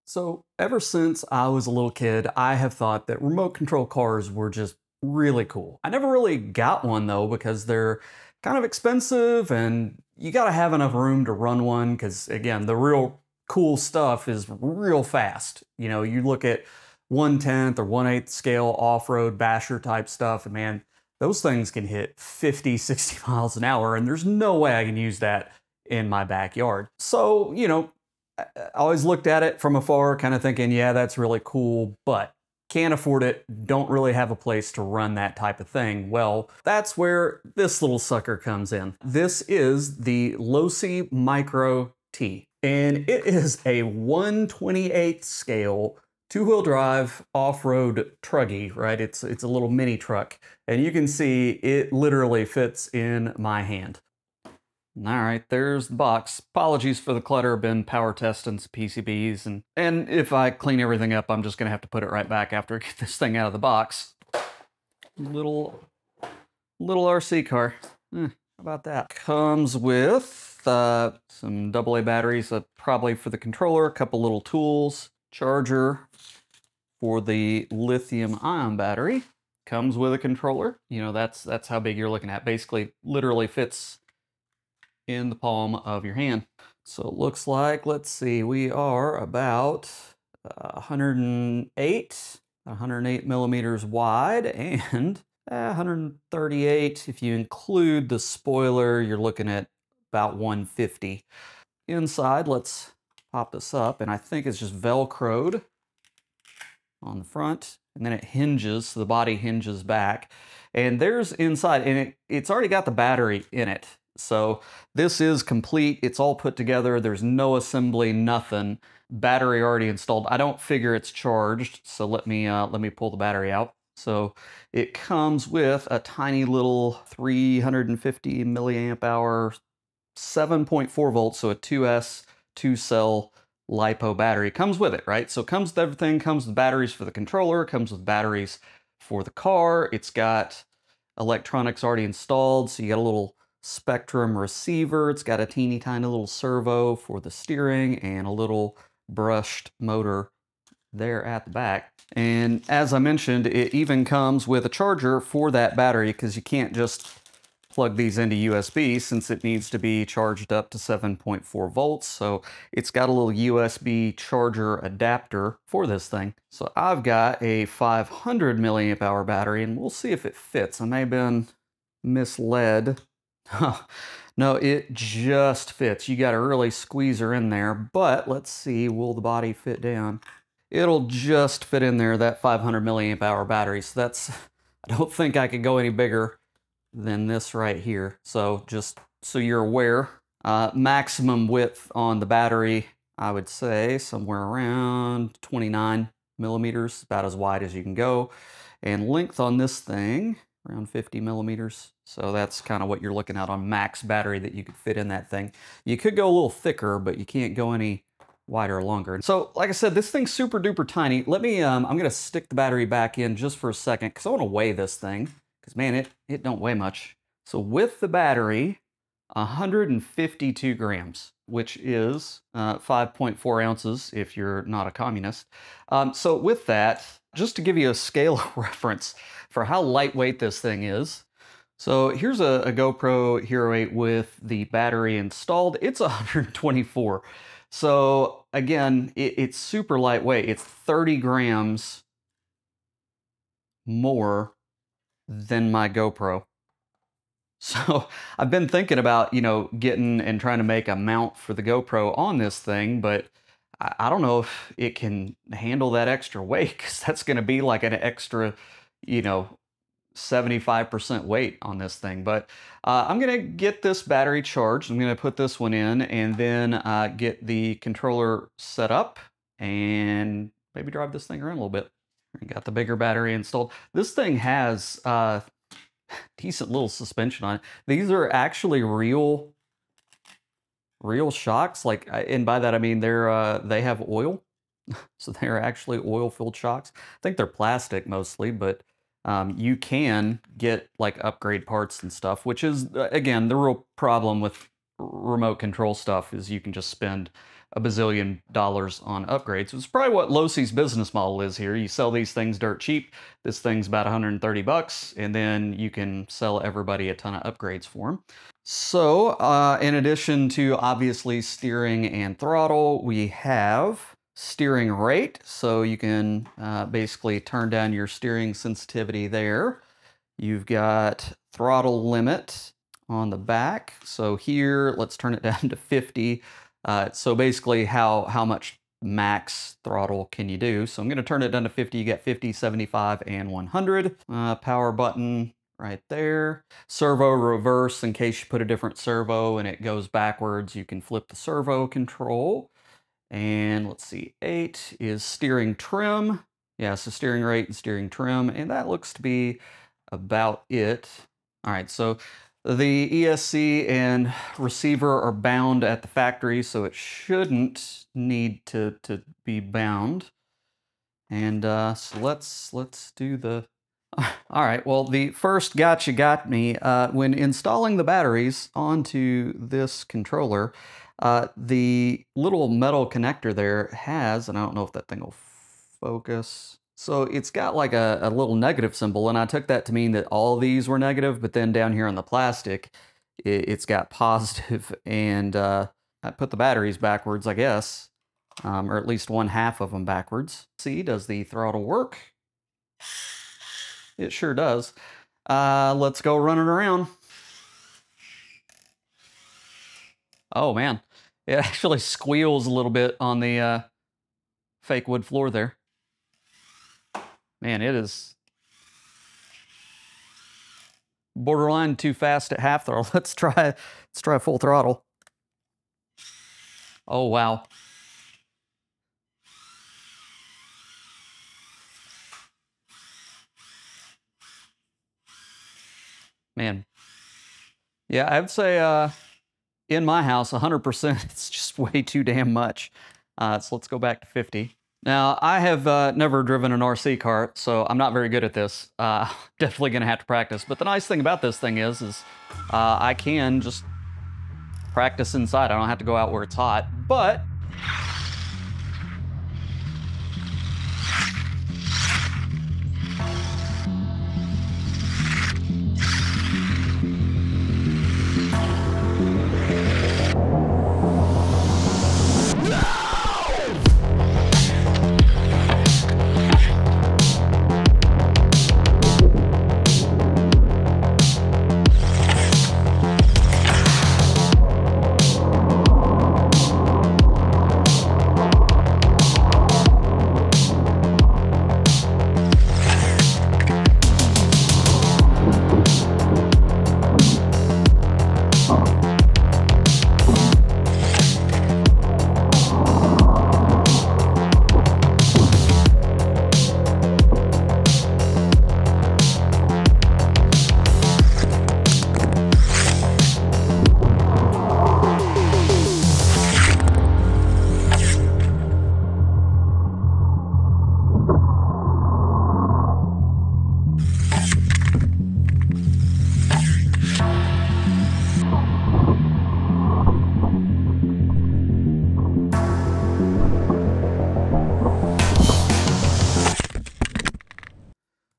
So, ever since I was a little kid, I have thought that remote control cars were just really cool. I never really got one though because they're kind of expensive and you got to have enough room to run one because, again, the real cool stuff is real fast. You know, you look at 1/10 or 1/8 scale off road basher type stuff, and man, those things can hit 50, 60 miles an hour, and there's no way I can use that in my backyard. So, I always looked at it from afar, kind of thinking, yeah, that's really cool, but can't afford it, don't really have a place to run that type of thing. Well, that's where this little sucker comes in. This is the Losi Micro-T, and it is a 1/28 scale two-wheel drive off-road truggy, right? It's a little mini truck, and you can see it literally fits in my hand. All right, there's the box. Apologies for the clutter, been power testing some PCBs, and if I clean everything up, I'm just gonna have to put it right back after I get this thing out of the box. Little RC car. How about that? Comes with some AA batteries, probably for the controller, a couple little tools, charger for the lithium ion battery. Comes with a controller. You know, that's how big you're looking at. Basically, literally fits in the palm of your hand. So it looks like, let's see, we are about 108 millimeters wide and 138. If you include the spoiler, you're looking at about 150. Inside, let's pop this up, and I think it's just Velcroed on the front, and then it hinges, so the body hinges back. And there's inside, and it's already got the battery in it. So this is complete. It's all put together. There's no assembly, nothing. Battery already installed. I don't figure it's charged, so let me pull the battery out. So it comes with a tiny little 350 milliamp hour, 7.4 volts, so a 2S 2-cell LiPo battery. Comes with it, right? So comes with everything. Comes with batteries for the controller. Comes with batteries for the car. It's got electronics already installed, so you got a little Spectrum receiver. It's got a teeny tiny little servo for the steering and a little brushed motor there at the back. And as I mentioned, it even comes with a charger for that battery because you can't just plug these into USB since it needs to be charged up to 7.4 volts. So it's got a little USB charger adapter for this thing. So I've got a 500 milliamp hour battery, and we'll see if it fits. I may have been misled. No, it just fits. You got to really squeeze her in there, but let's see, will the body fit down? It'll just fit in there, that 500 milliamp hour battery. So that's, I don't think I could go any bigger than this right here. So just so you're aware, maximum width on the battery, I would say somewhere around 29 millimeters, about as wide as you can go. And length on this thing, around 50 millimeters. So that's kind of what you're looking at on max battery that you could fit in that thing. You could go a little thicker, but you can't go any wider or longer. So like I said, this thing's super duper tiny. Let me, I'm gonna stick the battery back in just for a second because I want to weigh this thing because man, it don't weigh much. So with the battery, 152 grams, which is 5.4 ounces if you're not a communist. So with that, just to give you a scale of reference for how lightweight this thing is. So here's a GoPro Hero 8 with the battery installed. It's 124. So again, it's super lightweight. It's 30 grams more than my GoPro. So I've been thinking about, getting and trying to make a mount for the GoPro on this thing, but I don't know if it can handle that extra weight because that's going to be like an extra, 75% weight on this thing. But I'm going to get this battery charged. I'm going to put this one in and then get the controller set up and maybe drive this thing around a little bit. Got the bigger battery installed. This thing has decent little suspension on it. These are actually real shocks, and by that I mean they have oil, so they're actually oil-filled shocks. I think they're plastic mostly, but you can get like upgrade parts and stuff, which is again the real problem with remote control stuff is you can just spend a bazillion dollars on upgrades. It's probably what Losi's business model is here. You sell these things dirt cheap. This thing's about 130 bucks, and then you can sell everybody a ton of upgrades for them. So, in addition to obviously steering and throttle, we have steering rate. So you can basically turn down your steering sensitivity there. You've got throttle limit on the back. So here, let's turn it down to 50. So basically how much max throttle can you do? So I'm going to turn it down to 50. You get 50, 75, and 100. Power button right there. Servo reverse, in case you put a different servo and it goes backwards, you can flip the servo control. And let's see, 8 is steering trim. Yeah, so steering rate and steering trim, and that looks to be about it. All right, so the ESC and receiver are bound at the factory, so it shouldn't need to be bound. And so let's do the... All right, well, the first gotcha got me. When installing the batteries onto this controller, the little metal connector there has, and I don't know if that thing will focus. So it's got like a little negative symbol, and I took that to mean that all these were negative, but then down here on the plastic, it's got positive, and I put the batteries backwards, I guess, or at least one half of them backwards. See, does the throttle work? It sure does. Let's go running around. Oh man, it actually squeals a little bit on the fake wood floor there. Man, it is borderline too fast at half throttle. Let's try full throttle. Oh wow. Man. Yeah, I'd say in my house, 100%, it's just way too damn much. So let's go back to 50. Now, I have never driven an RC kart, so I'm not very good at this. Definitely gonna have to practice. But the nice thing about this thing is I can just practice inside. I don't have to go out where it's hot. But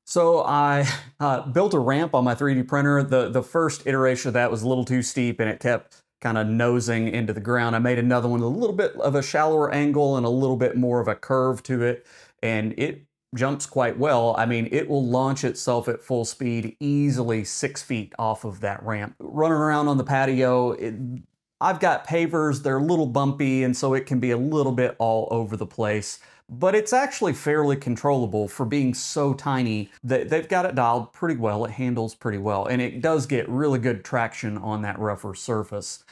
so I built a ramp on my 3D printer. The first iteration of that was a little too steep and it kept kind of nosing into the ground. I made another one with a little bit of a shallower angle and a little bit more of a curve to it, and it jumps quite well. I mean, it will launch itself at full speed easily 6 feet off of that ramp. Running around on the patio, I've got pavers, they're a little bumpy, and so it can be a little bit all over the place. But it's actually fairly controllable for being so tiny. They've got it dialed pretty well, it handles pretty well, and it does get really good traction on that rougher surface.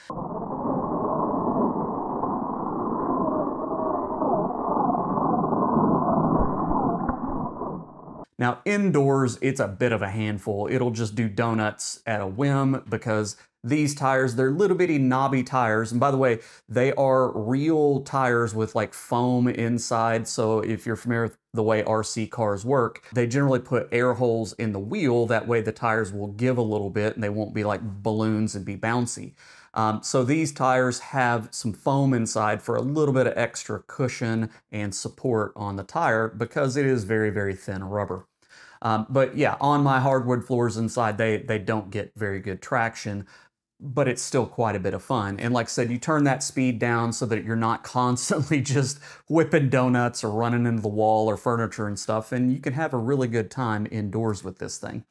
Now indoors, it's a bit of a handful. It'll just do donuts at a whim because these tires, they're little bitty knobby tires. And by the way, they are real tires with like foam inside. So if you're familiar with the way RC cars work, they generally put air holes in the wheel. That way the tires will give a little bit and they won't be like balloons and be bouncy. So these tires have some foam inside for a little bit of extra cushion and support on the tire because it is very, very thin rubber. But yeah, on my hardwood floors inside, they don't get very good traction, but it's still quite a bit of fun. And like I said, you turn that speed down so that you're not constantly just whipping donuts or running into the wall or furniture and stuff, and you can have a really good time indoors with this thing.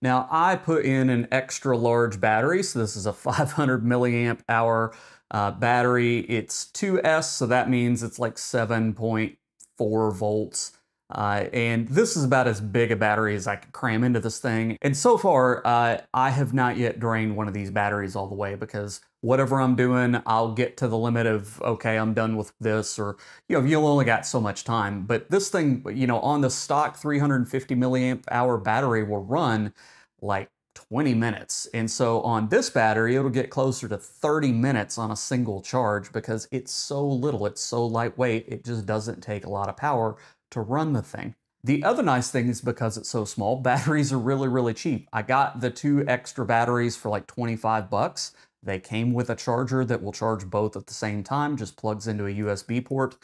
Now, I put in an extra large battery, so this is a 500 milliamp hour battery. It's 2S, so that means it's like 7.4 volts. And this is about as big a battery as I could cram into this thing. And so far, I have not yet drained one of these batteries all the way because whatever I'm doing, I'll get to the limit of, okay, I'm done with this, or, you'll only got so much time. But this thing, on the stock 350 milliamp hour battery will run like 20 minutes. And so on this battery, it'll get closer to 30 minutes on a single charge because it's so little, it's so lightweight, it just doesn't take a lot of power to run the thing. The other nice thing is because it's so small, batteries are really, really cheap. I got the 2 extra batteries for like 25 bucks. They came with a charger that will charge both at the same time, just plugs into a USB port.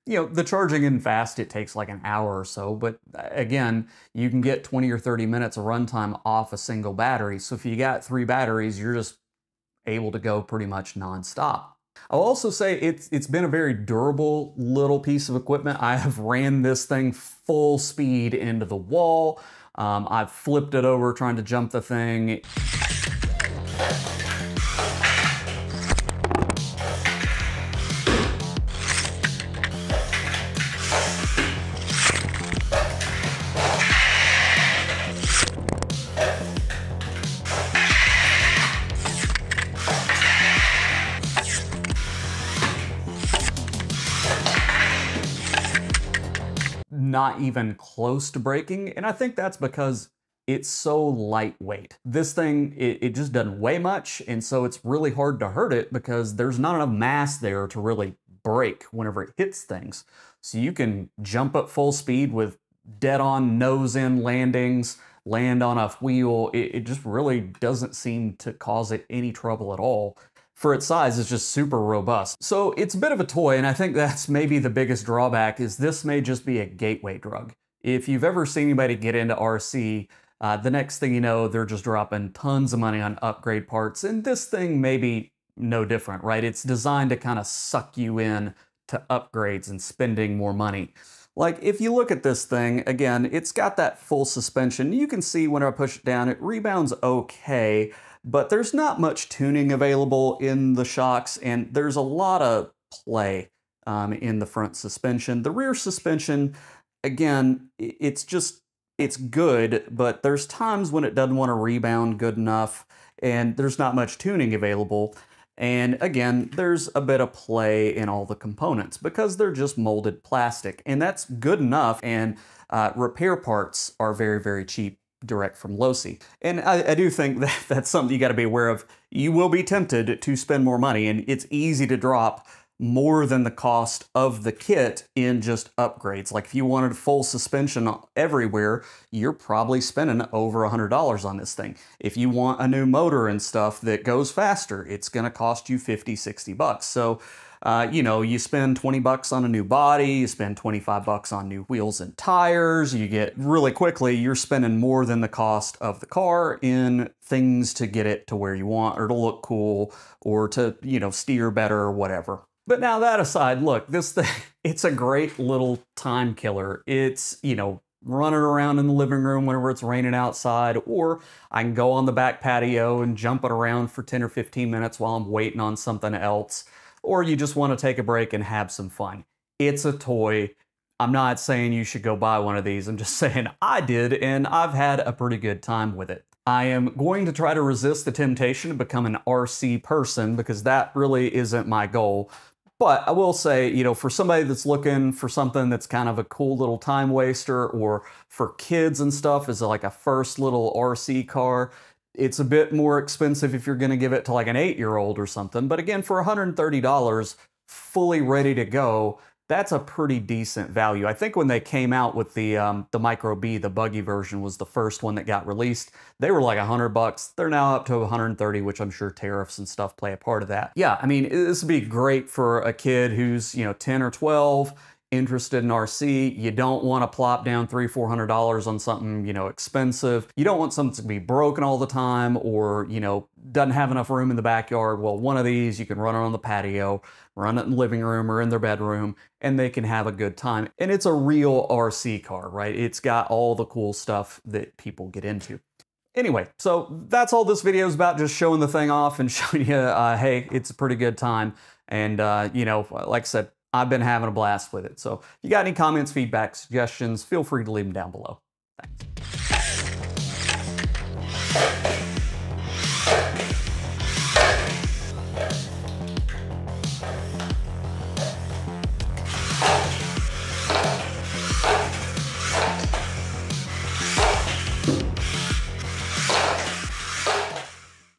The charging isn't fast, it takes like an hour or so, but again, you can get 20 or 30 minutes of runtime off a single battery. So if you got 3 batteries, you're just able to go pretty much nonstop. I'll also say it's been a very durable little piece of equipment. I have ran this thing full speed into the wall. I've flipped it over trying to jump the thing. Not even close to breaking, and I think that's because it's so lightweight. This thing, it just doesn't weigh much, and so it's really hard to hurt it because there's not enough mass there to really break whenever it hits things. So you can jump at full speed with dead-on nose-in landings, land on a wheel. It just really doesn't seem to cause it any trouble at all. For its size, it's just super robust. So it's a bit of a toy, and I think that's maybe the biggest drawback is this may just be a gateway drug. If you've ever seen anybody get into RC, the next thing you know, they're just dropping tons of money on upgrade parts, and this thing may be no different, right? It's designed to kind of suck you in to upgrades and spending more money. Like, if you look at this thing, again, it's got that full suspension. You can see when I push it down, it rebounds okay, but there's not much tuning available in the shocks, and there's a lot of play in the front suspension. The rear suspension, again, it's good, but there's times when it doesn't want to rebound good enough, and there's not much tuning available. And again, there's a bit of play in all the components because they're just molded plastic, and that's good enough, and repair parts are very, very cheap direct from Losi. And I do think that that's something you got to be aware of. You will be tempted to spend more money, and it's easy to drop more than the cost of the kit in just upgrades. Like if you wanted full suspension everywhere, you're probably spending over $100 on this thing. If you want a new motor and stuff that goes faster, it's going to cost you 50, 60 bucks. So you spend 20 bucks on a new body, you spend 25 bucks on new wheels and tires, you get really quickly, you're spending more than the cost of the car in things to get it to where you want, or to look cool, or to, steer better or whatever. But now that aside, look, this thing, it's a great little time killer. It's, running around in the living room whenever it's raining outside, or I can go on the back patio and jump it around for 10 or 15 minutes while I'm waiting on something else. Or you just want to take a break and have some fun. It's a toy. I'm not saying you should go buy one of these. I'm just saying I did, and I've had a pretty good time with it. I am going to try to resist the temptation to become an RC person because that really isn't my goal. But I will say, for somebody that's looking for something that's kind of a cool little time waster, or for kids and stuff as like a first little RC car, it's a bit more expensive if you're going to give it to like an 8-year-old or something. But again, for $130, fully ready to go, that's a pretty decent value. I think when they came out with the Micro-B, the buggy version was the first one that got released. They were like $100. They're now up to 130, which I'm sure tariffs and stuff play a part of that. Yeah, I mean, this would be great for a kid who's, you know, 10 or 12, interested in RC. You don't want to plop down $300-400 on something, you know, expensive. You don't want something to be broken all the time or, you know, doesn't have enough room in the backyard. Well, one of these, you can run it on the patio, run it in the living room or in their bedroom, and they can have a good time. And it's a real RC car, right? It's got all the cool stuff that people get into. Anyway, so that's all this video is about, just showing the thing off and showing you, hey, it's a pretty good time. And, you know, like I said, I've been having a blast with it. So if you got any comments, feedback, suggestions, feel free to leave them down below.